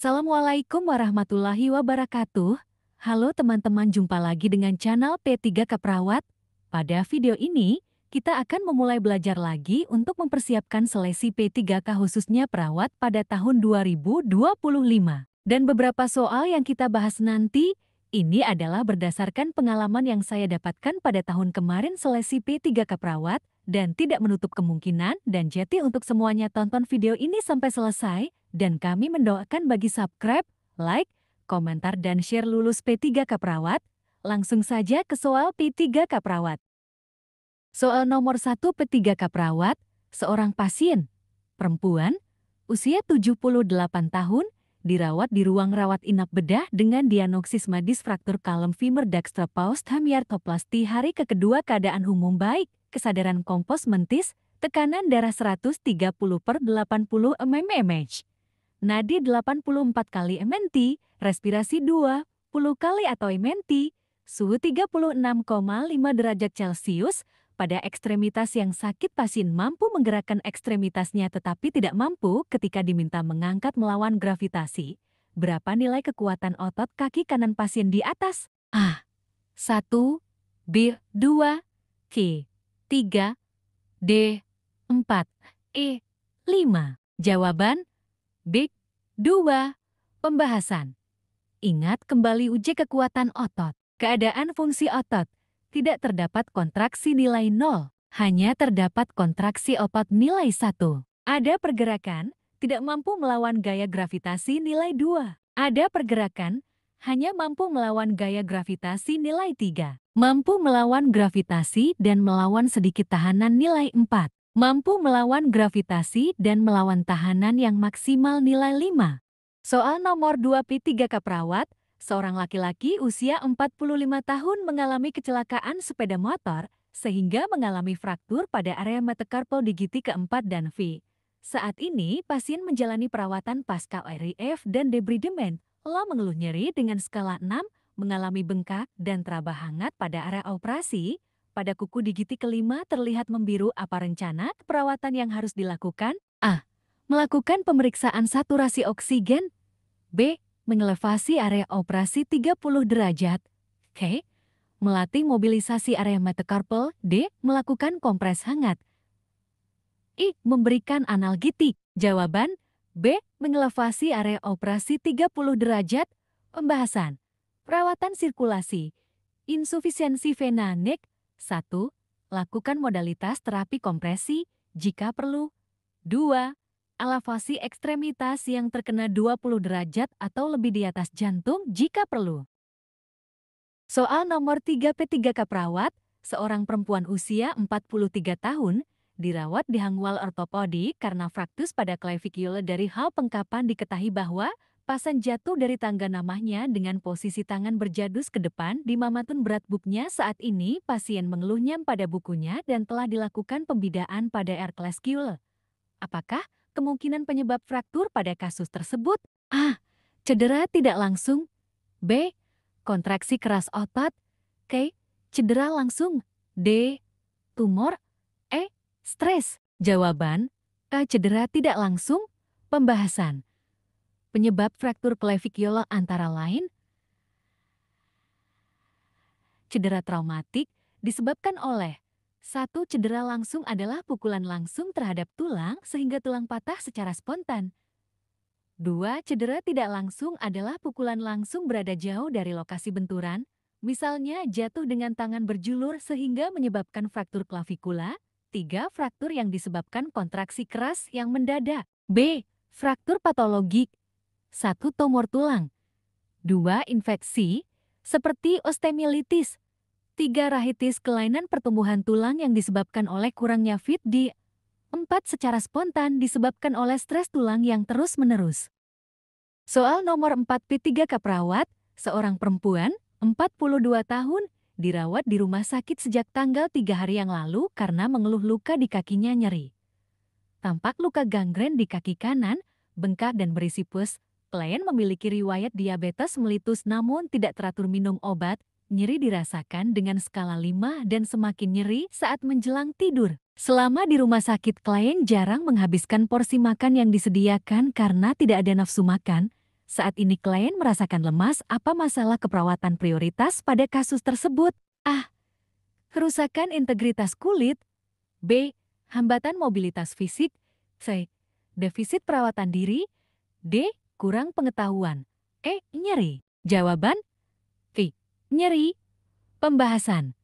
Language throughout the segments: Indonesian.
Assalamualaikum warahmatullahi wabarakatuh. Halo teman-teman, jumpa lagi dengan channel P3K Perawat. Pada video ini, kita akan memulai belajar lagi untuk mempersiapkan seleksi P3K khususnya perawat pada tahun 2025. Dan beberapa soal yang kita bahas nanti, ini adalah berdasarkan pengalaman yang saya dapatkan pada tahun kemarin seleksi P3K Perawat, dan tidak menutup kemungkinan dan jadi untuk semuanya tonton video ini sampai selesai. Dan kami mendoakan bagi subscribe, like, komentar, dan share lulus P3K Perawat. Langsung saja ke soal P3K Perawat. Soal nomor 1 P3K Perawat, seorang pasien, perempuan, usia 78 tahun, dirawat di ruang rawat inap bedah dengan diagnosis medis fraktur kalem femur dextropost hemiarthroplasty. Hari kedua keadaan umum baik, kesadaran kompos mentis, tekanan darah 130/80 mmHg. Nadi 84 kali MNT, respirasi 20 kali atau MNT, suhu 36,5 derajat Celcius. Pada ekstremitas yang sakit, pasien mampu menggerakkan ekstremitasnya tetapi tidak mampu ketika diminta mengangkat melawan gravitasi. Berapa nilai kekuatan otot kaki kanan pasien di atas? A. 1, B. 2, C. 3, D. 4, E. 5. Jawaban B. 2. Pembahasan. Ingat kembali uji kekuatan otot. Keadaan fungsi otot. Tidak terdapat kontraksi nilai 0. Hanya terdapat kontraksi otot nilai 1. Ada pergerakan, tidak mampu melawan gaya gravitasi nilai 2. Ada pergerakan, hanya mampu melawan gaya gravitasi nilai 3. Mampu melawan gravitasi dan melawan sedikit tahanan nilai 4. Mampu melawan gravitasi dan melawan tahanan yang maksimal nilai 5. Soal nomor 2 P3K Perawat, seorang laki-laki usia 45 tahun mengalami kecelakaan sepeda motor sehingga mengalami fraktur pada area metacarpal digiti keempat dan V. Saat ini, pasien menjalani perawatan pasca RIF dan debridement. Lo mengeluh nyeri dengan skala 6, mengalami bengkak dan teraba hangat pada area operasi. Pada kuku digiti kelima terlihat membiru. Apa rencana perawatan yang harus dilakukan? A. Melakukan pemeriksaan saturasi oksigen. B. Mengelevasi area operasi 30 derajat. C. Melatih mobilisasi area metacarpal. D. Melakukan kompres hangat. I. Memberikan analgetik. Jawaban B. Mengelevasi area operasi 30 derajat. Pembahasan. Perawatan sirkulasi. Insufisiensi vena neck. 1. Lakukan modalitas terapi kompresi jika perlu. 2. Elevasi ekstremitas yang terkena 20 derajat atau lebih di atas jantung jika perlu. Soal nomor 3 P3K Perawat, seorang perempuan usia 43 tahun, dirawat di Hangwal Ortopedi karena fraktus pada clavicular. Dari hal pengkapan diketahui bahwa pasien jatuh dari tangga namanya dengan posisi tangan berjadus ke depan di mamatun berat buknya. Saat ini pasien mengeluh nyam pada bukunya dan telah dilakukan pembidaan pada R-clavicular. Apakah kemungkinan penyebab fraktur pada kasus tersebut? A. Cedera tidak langsung. B. Kontraksi keras otot. C. Cedera langsung. D. Tumor. E. Stres. Jawaban A. Cedera tidak langsung. Pembahasan. Penyebab fraktur clavicular antara lain cedera traumatik disebabkan oleh 1. Cedera langsung adalah pukulan langsung terhadap tulang sehingga tulang patah secara spontan. 2. Cedera tidak langsung adalah pukulan langsung berada jauh dari lokasi benturan, misalnya jatuh dengan tangan berjulur sehingga menyebabkan fraktur klavikula. 3. Fraktur yang disebabkan kontraksi keras yang mendadak. B. Fraktur patologik. 1. Tumor tulang. 2. Infeksi, seperti osteomyelitis. 3. Rahitis, kelainan pertumbuhan tulang yang disebabkan oleh kurangnya fit. 4. Secara spontan disebabkan oleh stres tulang yang terus-menerus. Soal nomor 4 P3K Perawat, seorang perempuan, 42 tahun, dirawat di rumah sakit sejak tanggal 3 hari yang lalu karena mengeluh luka di kakinya nyeri. Tampak luka gangren di kaki kanan, bengkak dan berisi pus. Klien memiliki riwayat diabetes mellitus namun tidak teratur minum obat. Nyeri dirasakan dengan skala 5 dan semakin nyeri saat menjelang tidur. Selama di rumah sakit, klien jarang menghabiskan porsi makan yang disediakan karena tidak ada nafsu makan. Saat ini klien merasakan lemas. Apa masalah keperawatan prioritas pada kasus tersebut? A. Kerusakan integritas kulit. B. Hambatan mobilitas fisik. C. Defisit perawatan diri. D. Kurang pengetahuan. E. Nyeri. Jawaban V. Nyeri. Pembahasan.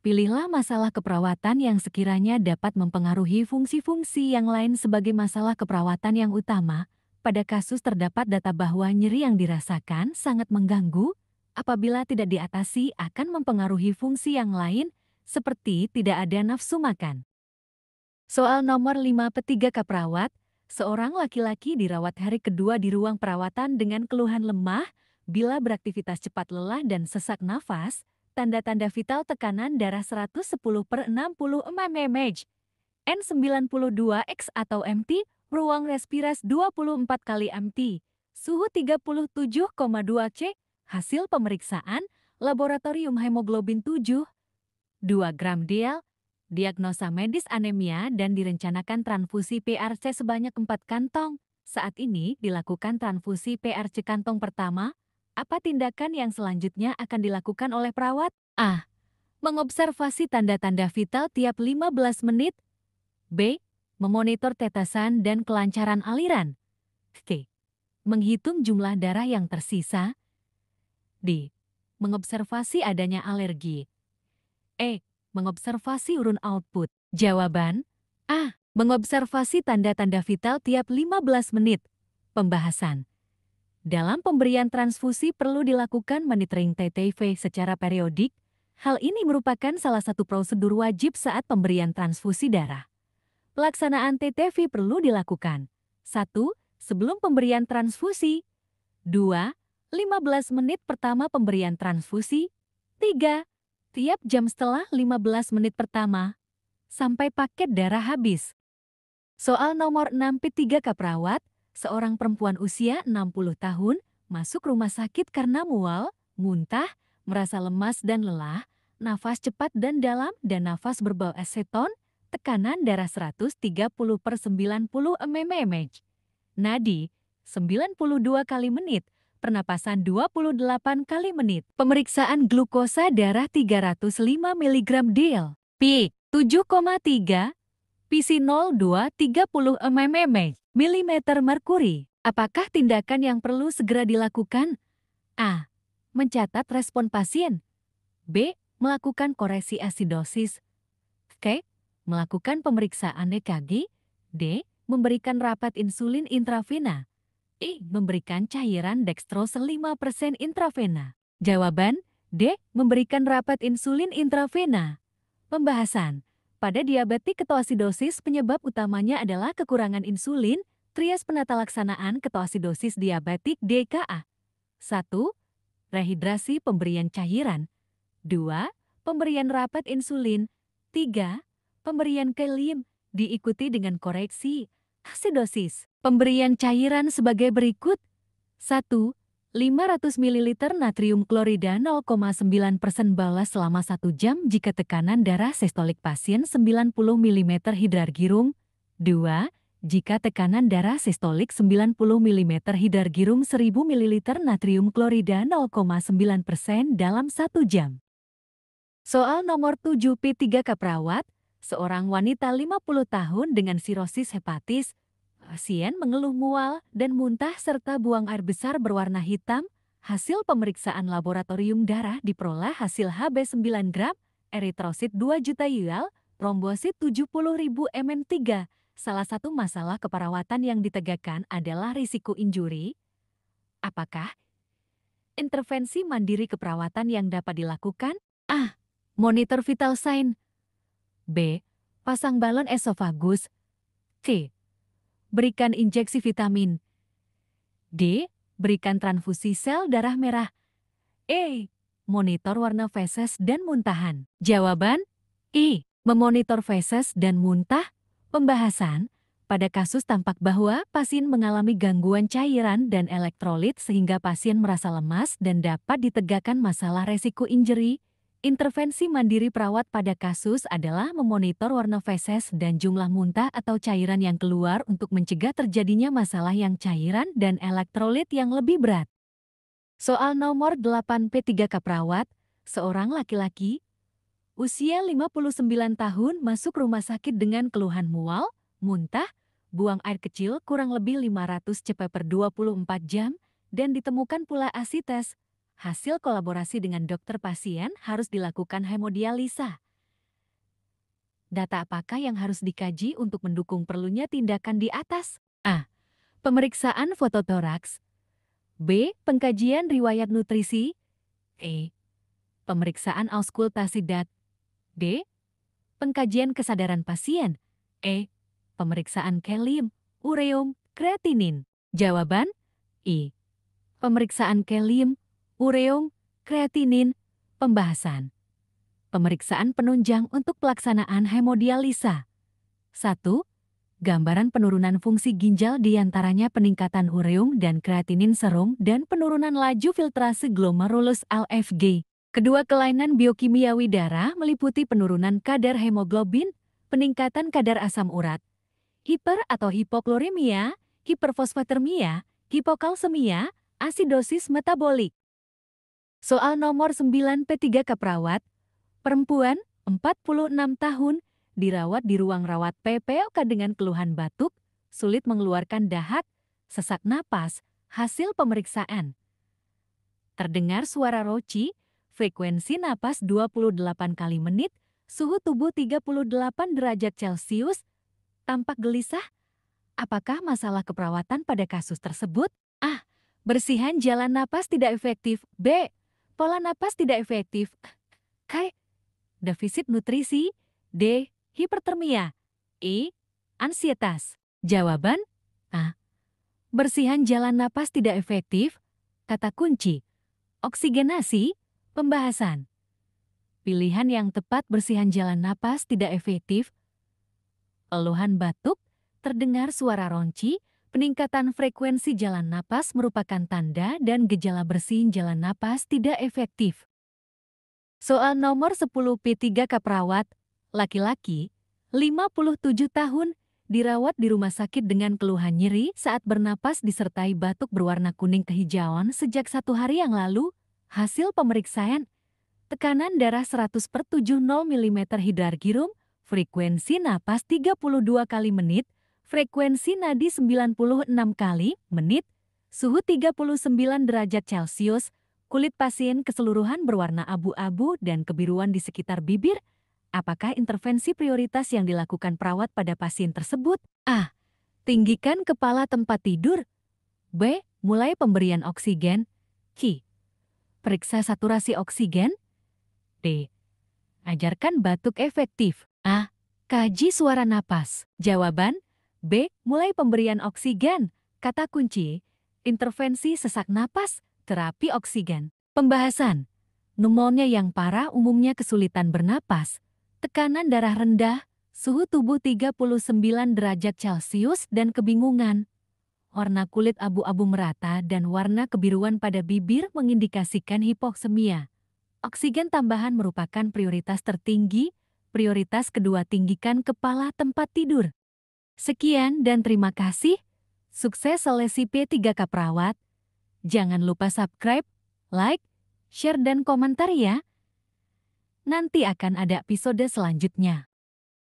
Pilihlah masalah keperawatan yang sekiranya dapat mempengaruhi fungsi-fungsi yang lain sebagai masalah keperawatan yang utama. Pada kasus terdapat data bahwa nyeri yang dirasakan sangat mengganggu, apabila tidak diatasi akan mempengaruhi fungsi yang lain, seperti tidak ada nafsu makan. Soal nomor 5 P3 Kaprawat, seorang laki-laki dirawat hari kedua di ruang perawatan dengan keluhan lemah, bila beraktivitas cepat lelah dan sesak nafas, tanda-tanda vital tekanan darah 110/60 mmHg, N92X atau MT, ruang respiras 24 kali MT, suhu 37,2 C, hasil pemeriksaan, laboratorium hemoglobin 7, 2 gram DL, diagnosa medis anemia dan direncanakan transfusi PRC sebanyak 4 kantong. Saat ini dilakukan transfusi PRC kantong pertama. Apa tindakan yang selanjutnya akan dilakukan oleh perawat? A. Mengobservasi tanda-tanda vital tiap 15 menit. B. Memonitor tetesan dan kelancaran aliran. C. Menghitung jumlah darah yang tersisa. D. Mengobservasi adanya alergi. E. Mengobservasi urun output. Jawaban A. Mengobservasi tanda-tanda vital tiap 15 menit. Pembahasan. Dalam pemberian transfusi perlu dilakukan monitoring TTV secara periodik. Hal ini merupakan salah satu prosedur wajib saat pemberian transfusi darah. Pelaksanaan TTV perlu dilakukan 1. Sebelum pemberian transfusi, 2. 15 menit pertama pemberian transfusi, 3. Tiap jam setelah 15 menit pertama, sampai paket darah habis. Soal nomor 6 P3 Kaprawat, seorang perempuan usia 60 tahun masuk rumah sakit karena mual, muntah, merasa lemas dan lelah, nafas cepat dan dalam dan nafas berbau aseton, tekanan darah 130/90 mmHg, nadi 92 kali menit, pernapasan 28 kali menit, pemeriksaan glukosa darah 305 mg DL, P 7,3, PC02 30 mmHg, milimeter merkuri. Apakah tindakan yang perlu segera dilakukan? A. Mencatat respon pasien. B. Melakukan koreksi asidosis. C. Melakukan pemeriksaan EKG. D. Memberikan rapat insulin intravena. E. Memberikan cairan dextrose 5% intravena. Jawaban D. Memberikan rapat insulin intravena. Pembahasan. Pada diabetik ketoasidosis penyebab utamanya adalah kekurangan insulin. Trias penata laksanaan ketoasidosis diabetik DKA. 1. Rehidrasi pemberian cairan. 2. Pemberian rapat insulin. 3. Pemberian kalium diikuti dengan koreksi asidosis. Pemberian cairan sebagai berikut. 1. 500 ml natrium klorida 0,9% balas selama 1 jam jika tekanan darah sistolik pasien 90 mm hidrargirum. 2. Jika tekanan darah sistolik 90 mm hidrargirum 1000 ml natrium klorida 0,9% dalam 1 jam. Soal nomor 7 P3 Kaprawat, seorang wanita 50 tahun dengan sirosis hepatis, pasien mengeluh mual dan muntah serta buang air besar berwarna hitam. Hasil pemeriksaan laboratorium darah diperoleh hasil Hb 9 gram, eritrosit 2 juta UL, trombosit 70.000 Mn3. Salah satu masalah keperawatan yang ditegakkan adalah risiko injuri. Apakah intervensi mandiri keperawatan yang dapat dilakukan? A. Monitor vital sign. B. Pasang balon esofagus. C. Berikan injeksi vitamin. D. Berikan transfusi sel darah merah. E. Monitor warna feses dan muntahan. Jawaban E. Memonitor feses dan muntah. Pembahasan. Pada kasus tampak bahwa pasien mengalami gangguan cairan dan elektrolit sehingga pasien merasa lemas dan dapat ditegakkan masalah resiko injury. Intervensi mandiri perawat pada kasus adalah memonitor warna feses dan jumlah muntah atau cairan yang keluar untuk mencegah terjadinya masalah yang cairan dan elektrolit yang lebih berat. Soal nomor 8 P3K perawat, seorang laki-laki, usia 59 tahun masuk rumah sakit dengan keluhan mual, muntah, buang air kecil kurang lebih 500 cp per 24 jam, dan ditemukan pula asites. Hasil kolaborasi dengan dokter pasien harus dilakukan hemodialisa. Data apakah yang harus dikaji untuk mendukung perlunya tindakan di atas? A. Pemeriksaan fototoraks. B. Pengkajian riwayat nutrisi. E. Pemeriksaan auskultasi dat. D. Pengkajian kesadaran pasien. E. Pemeriksaan kalium, ureum, kreatinin. Jawaban I. Pemeriksaan kalium, ureum, kreatinin, pembahasan. Pemeriksaan penunjang untuk pelaksanaan hemodialisa. 1. Gambaran penurunan fungsi ginjal diantaranya peningkatan ureum dan kreatinin serum dan penurunan laju filtrase glomerulus LFG. Kedua kelainan biokimiawi darah meliputi penurunan kadar hemoglobin, peningkatan kadar asam urat, hiper atau hipokloremia, hiperfosfatermia, hipokalsemia, asidosis metabolik. Soal nomor 9 P3K perawat, perempuan, 46 tahun, dirawat di ruang rawat PPOK dengan keluhan batuk, sulit mengeluarkan dahak, sesak napas, hasil pemeriksaan. Terdengar suara roci, frekuensi napas 28 kali menit, suhu tubuh 38 derajat Celcius, tampak gelisah. Apakah masalah keperawatan pada kasus tersebut? A. Bersihan jalan napas tidak efektif. B. Pola napas tidak efektif. C. Defisit nutrisi. D. Hipertermia. E. Ansietas. Jawaban A. Bersihan jalan napas tidak efektif. Kata kunci. Oksigenasi. Pembahasan. Pilihan yang tepat bersihan jalan napas tidak efektif. Keluhan batuk, terdengar suara ronci, peningkatan frekuensi jalan napas merupakan tanda dan gejala bersihin jalan napas tidak efektif. Soal nomor 10 P3K perawat, laki-laki, 57 tahun, dirawat di rumah sakit dengan keluhan nyeri saat bernapas disertai batuk berwarna kuning kehijauan sejak 1 hari yang lalu. Hasil pemeriksaan, tekanan darah 100/70 mm hidrargyrum, frekuensi napas 32 kali menit, frekuensi nadi 96 kali menit, suhu 39 derajat Celcius, kulit pasien keseluruhan berwarna abu-abu dan kebiruan di sekitar bibir. Apakah intervensi prioritas yang dilakukan perawat pada pasien tersebut? A. Tinggikan kepala tempat tidur. B. Mulai pemberian oksigen. C. Periksa saturasi oksigen. D. Ajarkan batuk efektif. A. Kaji suara napas. Jawaban B. Mulai pemberian oksigen. Kata kunci, intervensi sesak napas, terapi oksigen. Pembahasan. Pneumonia yang parah umumnya kesulitan bernapas, tekanan darah rendah, suhu tubuh 39 derajat Celcius dan kebingungan. Warna kulit abu-abu merata dan warna kebiruan pada bibir mengindikasikan hipoksemia. Oksigen tambahan merupakan prioritas tertinggi. Prioritas kedua, tinggikan kepala tempat tidur. Sekian dan terima kasih. Sukses seleksi P3K perawat. Jangan lupa subscribe, like, share dan komentar ya. Nanti akan ada episode selanjutnya.